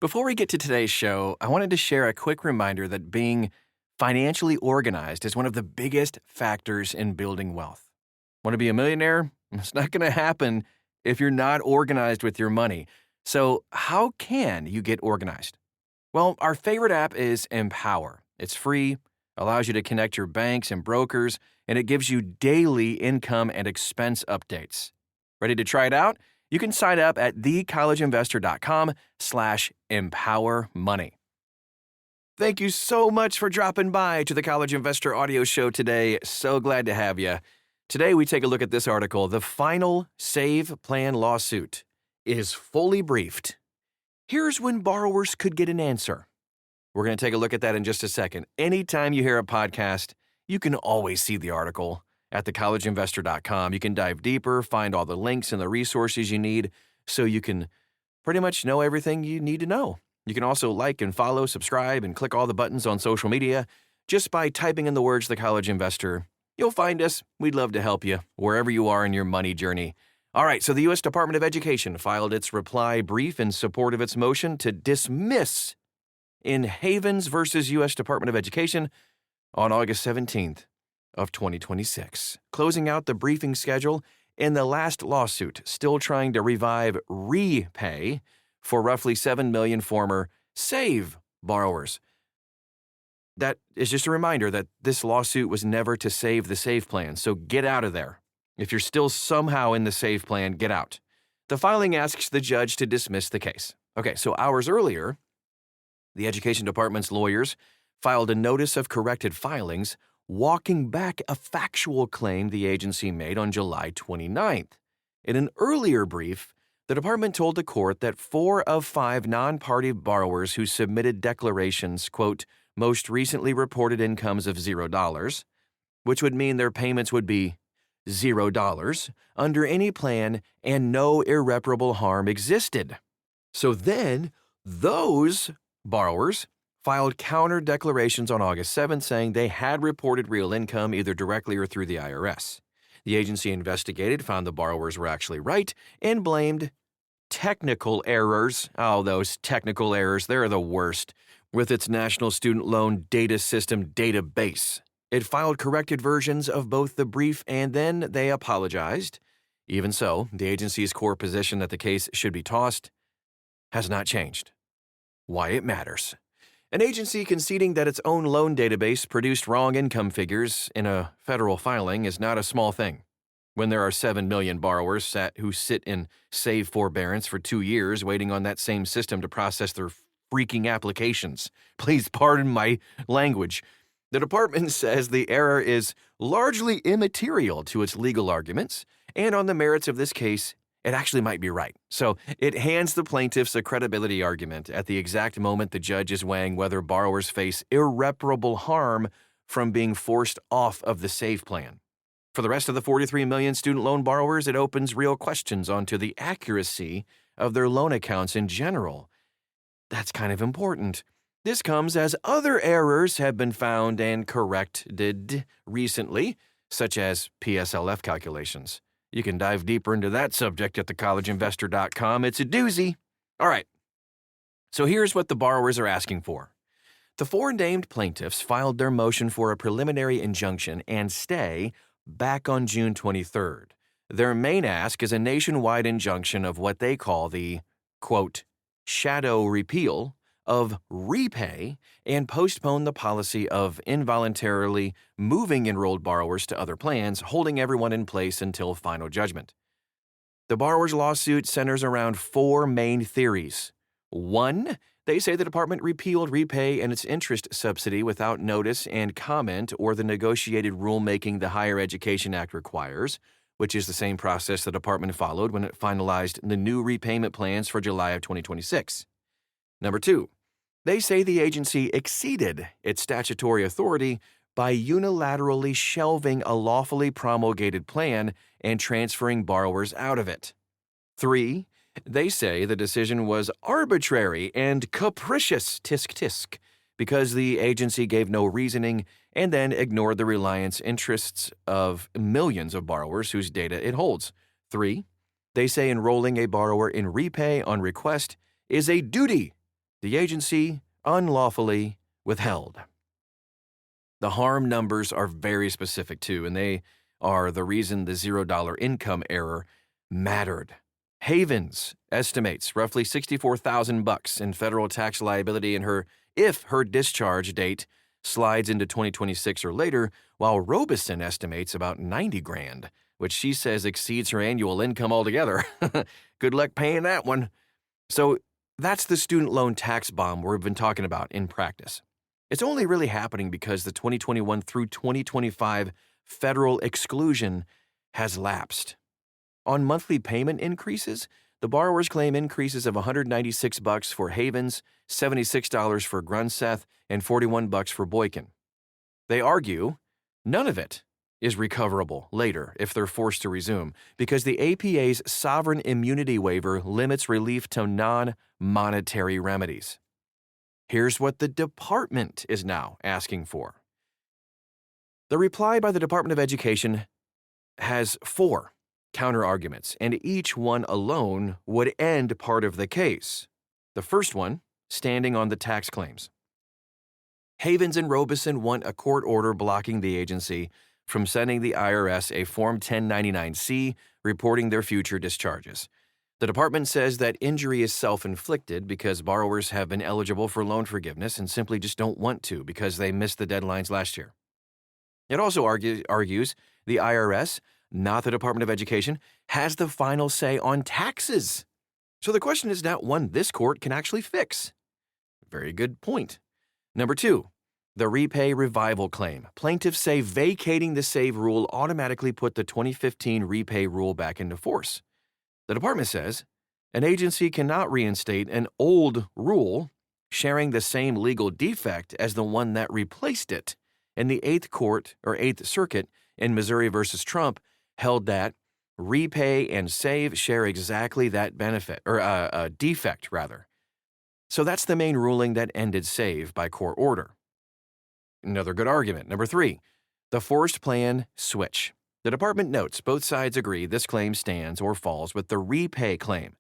Before we get to today's show, I wanted to share a quick reminder that being financially organized is one of the biggest factors in building wealth. Want to be a millionaire? It's not going to happen if you're not organized with your money. So, how can you get organized? Well, our favorite app is Empower. It's free, allows you to connect your banks and brokers, and it gives you daily income and expense updates. Ready to try it out? You can sign up at thecollegeinvestor.com/empowermoney. Thank you so much for dropping by to the College Investor Audio Show today. So glad to have you. Today, we take a look at this article. The final Save Plan lawsuit is fully briefed. Here's when borrowers could get an answer. We're going to take a look at that in just a second. Anytime you hear a podcast, you can always see the article at thecollegeinvestor.com. You can dive deeper, find all the links and the resources you need so you can pretty much know everything you need to know. You can also like and follow, subscribe, and click all the buttons on social media just by typing in the words The College Investor. You'll find us. We'd love to help you wherever you are in your money journey. All right, so the U.S. Department of Education filed its reply brief in support of its motion to dismiss in Havens versus U.S. Department of Education on August 17th of 2026, closing out the briefing schedule in the last lawsuit, still trying to revive REPAYE for roughly 7 million former SAVE borrowers. That is just a reminder that this lawsuit was never to save the SAVE plan, so get out of there. If you're still somehow in the SAVE plan, get out. The filing asks the judge to dismiss the case. Okay, so hours earlier, the Education Department's lawyers filed a notice of corrected filings, walking back a factual claim the agency made on July 29th. In an earlier brief, the department told the court that 4 of 5 non-party borrowers who submitted declarations, quote, most recently reported incomes of $0, which would mean their payments would be $0 under any plan and no irreparable harm existed. So then, those borrowers filed counter declarations on August 7th saying they had reported real income either directly or through the IRS. The agency investigated, found the borrowers were actually right, and blamed technical errors. Oh, those technical errors, they're the worst. With its National Student Loan Data System database, it filed corrected versions of both the brief and then they apologized. Even so, the agency's core position that the case should be tossed has not changed. Why it matters. An agency conceding that its own loan database produced wrong income figures in a federal filing is not a small thing. When there are 7 million borrowers who sit in SAVE forbearance for 2 years waiting on that same system to process their freaking applications. Please pardon my language. The department says the error is largely immaterial to its legal arguments, and on the merits of this case, it actually might be right. So it hands the plaintiffs a credibility argument at the exact moment the judge is weighing whether borrowers face irreparable harm from being forced off of the SAVE plan. For the rest of the 43 million student loan borrowers, it opens real questions onto the accuracy of their loan accounts in general. That's kind of important. This comes as other errors have been found and corrected recently, such as PSLF calculations. You can dive deeper into that subject at thecollegeinvestor.com. It's a doozy. All right. So here's what the borrowers are asking for. The 4 named plaintiffs filed their motion for a preliminary injunction and stay back on June 23rd. Their main ask is a nationwide injunction of what they call the, quote, shadow repeal of REPAYE and postpone the policy of involuntarily moving enrolled borrowers to other plans, holding everyone in place until final judgment. The borrower's lawsuit centers around 4 main theories. 1, they say the department repealed REPAYE and its interest subsidy without notice and comment or the negotiated rulemaking the Higher Education Act requires, which is the same process the department followed when it finalized the new repayment plans for July of 2026. Number 2, they say the agency exceeded its statutory authority by unilaterally shelving a lawfully promulgated plan and transferring borrowers out of it. 3, they say the decision was arbitrary and capricious, tisk tisk, because the agency gave no reasoning and then ignored the reliance interests of millions of borrowers whose data it holds. 3, they say enrolling a borrower in REPAYE on request is a duty the agency unlawfully withheld. The harm numbers are very specific too, and they are the reason the $0 income error mattered. Havens estimates roughly $64,000 in federal tax liability if her discharge date slides into 2026 or later, while Robeson estimates about $90,000, which she says exceeds her annual income altogether. Good luck paying that one. So that's the student loan tax bomb we've been talking about in practice. It's only really happening because the 2021 through 2025 federal exclusion has lapsed. On monthly payment increases, the borrowers claim increases of $196 for Havens, $76 for Grunseth, and $41 for Boykin. They argue none of it is recoverable later if they're forced to resume because the APA's sovereign immunity waiver limits relief to non-monetary remedies. Here's what the department is now asking for. The reply by the Department of Education has 4 counter-arguments, and each one alone would end part of the case. The first one, standing on the tax claims. Havens and Robeson want a court order blocking the agency from sending the IRS a Form 1099-C reporting their future discharges. The department says that injury is self-inflicted because borrowers have been eligible for loan forgiveness and simply just don't want to because they missed the deadlines last year. It also argues the IRS, not the Department of Education, has the final say on taxes. So the question is not one this court can actually fix. Very good point. Number 2, the repay revival claim. Plaintiffs say vacating the SAVE rule automatically put the 2015 repay rule back into force. The department says an agency cannot reinstate an old rule sharing the same legal defect as the one that replaced it. And the Eighth Circuit in Missouri versus Trump held that repay and SAVE share exactly that defect. So that's the main ruling that ended SAVE by court order. Another good argument. Number 3, the forced plan switch. The department notes both sides agree this claim stands or falls with the repay claim.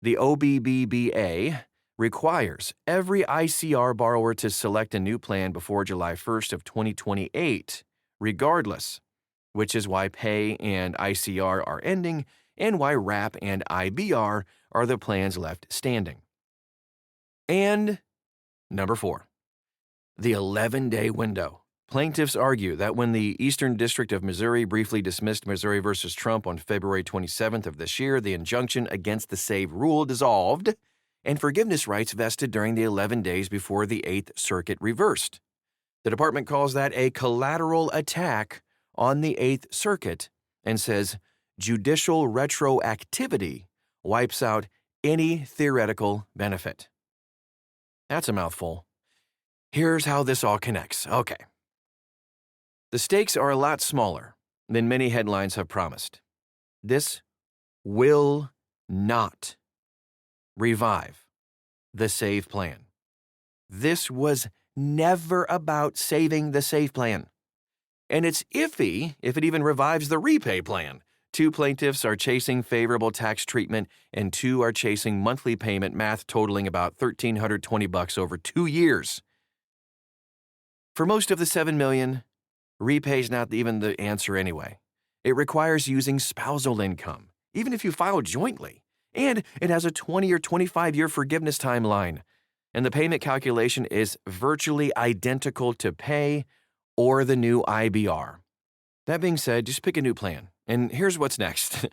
The OBBBA requires every ICR borrower to select a new plan before July 1st of 2028, regardless, which is why pay and ICR are ending and why RAP and IBR are the plans left standing. And number 4, the 11-day window. Plaintiffs argue that when the Eastern District of Missouri briefly dismissed Missouri versus Trump on February 27th of this year, the injunction against the SAVE rule dissolved, and forgiveness rights vested during the 11 days before the Eighth Circuit reversed. The department calls that a collateral attack on the Eighth Circuit and says judicial retroactivity wipes out any theoretical benefit. That's a mouthful. Here's how this all connects. Okay. The stakes are a lot smaller than many headlines have promised. This will not revive the SAVE plan. This was never about saving the SAVE plan. And it's iffy if it even revives the repay plan. 2 plaintiffs are chasing favorable tax treatment, and 2 are chasing monthly payment, math totaling about $1,320 over 2 years. For most of the $7 million, repay's not even the answer anyway. It requires using spousal income, even if you file jointly. And it has a 20 or 25-year forgiveness timeline. And the payment calculation is virtually identical to pay or the new IBR. That being said, just pick a new plan. And here's what's next.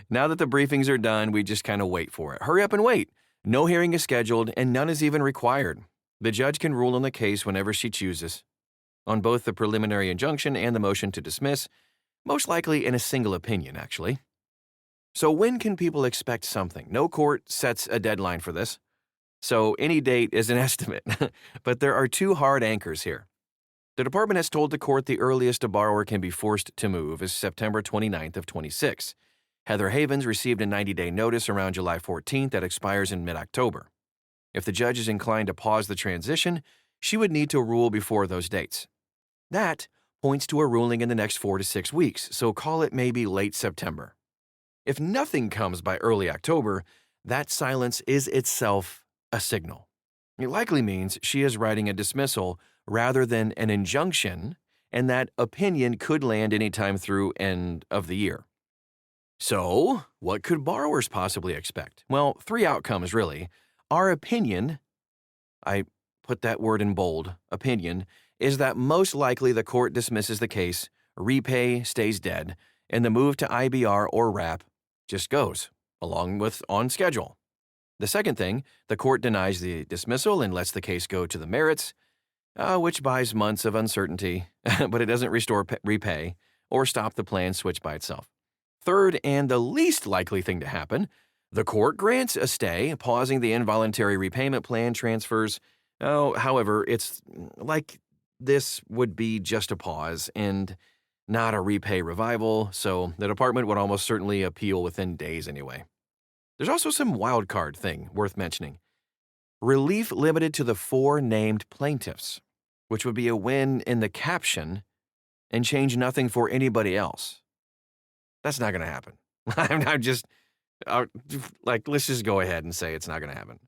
Now that the briefings are done, we just kind of wait for it. Hurry up and wait. No hearing is scheduled, and none is even required. The judge can rule on the case whenever she chooses, on both the preliminary injunction and the motion to dismiss, most likely in a single opinion, actually. So when can people expect something? No court sets a deadline for this, so any date is an estimate. But there are 2 hard anchors here. The department has told the court the earliest a borrower can be forced to move is September 29th of 26. Heather Havens received a 90-day notice around July 14th that expires in mid-October. If the judge is inclined to pause the transition, she would need to rule before those dates. That points to a ruling in the next 4 to 6 weeks, so call it maybe late September. If nothing comes by early October, that silence is itself a signal. It likely means she is writing a dismissal rather than an injunction, and that opinion could land anytime through end of the year. So, what could borrowers possibly expect? Well, three outcomes really. Our opinion, I put that word in bold, opinion, is that most likely the court dismisses the case, repay stays dead, and the move to IBR or RAP just goes, along with on schedule. The second thing, the court denies the dismissal and lets the case go to the merits, which buys months of uncertainty, but it doesn't restore repay or stop the plan switch by itself. Third, and the least likely thing to happen, the court grants a stay, pausing the involuntary repayment plan transfers. However, it's like this would be just a pause and not a repay revival, so the department would almost certainly appeal within days anyway. There's also some wild card thing worth mentioning. Relief limited to the 4 named plaintiffs, which would be a win in the caption and change nothing for anybody else. That's not going to happen. Let's just go ahead and say it's not going to happen.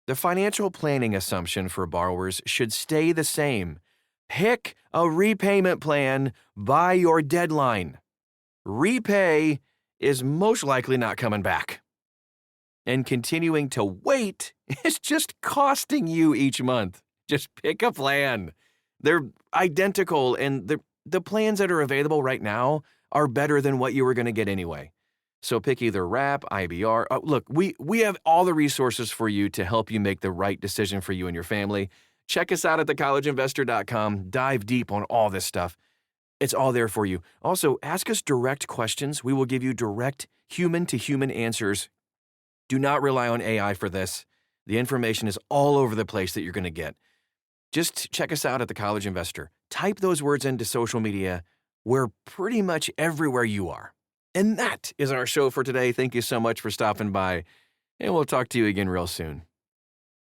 The financial planning assumption for borrowers should stay the same. Pick a repayment plan by your deadline. Repay is most likely not coming back. And continuing to wait is just costing you each month. Just pick a plan. They're identical, and the plans that are available right now are better than what you were going to get anyway. So pick either RAP, IBR. Look, we have all the resources for you to help you make the right decision for you and your family. Check us out at thecollegeinvestor.com. Dive deep on all this stuff. It's all there for you. Also, ask us direct questions. We will give you direct human-to-human answers. Do not rely on AI for this. The information is all over the place that you're going to get. Just check us out at The College Investor. Type those words into social media. We're pretty much everywhere you are. And that is our show for today. Thank you so much for stopping by, and we'll talk to you again real soon.